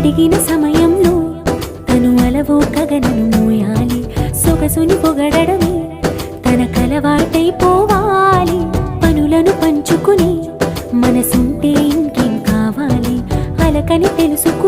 అడిగిన సమయంలో తను అలవో గగనను మోయాలి. సొగసుని పొగడమే తనకలవాటైపోవాలి. పనులను పంచుకుని మనసుంటే ఇంకేం కావాలి. అలకని తెలుసు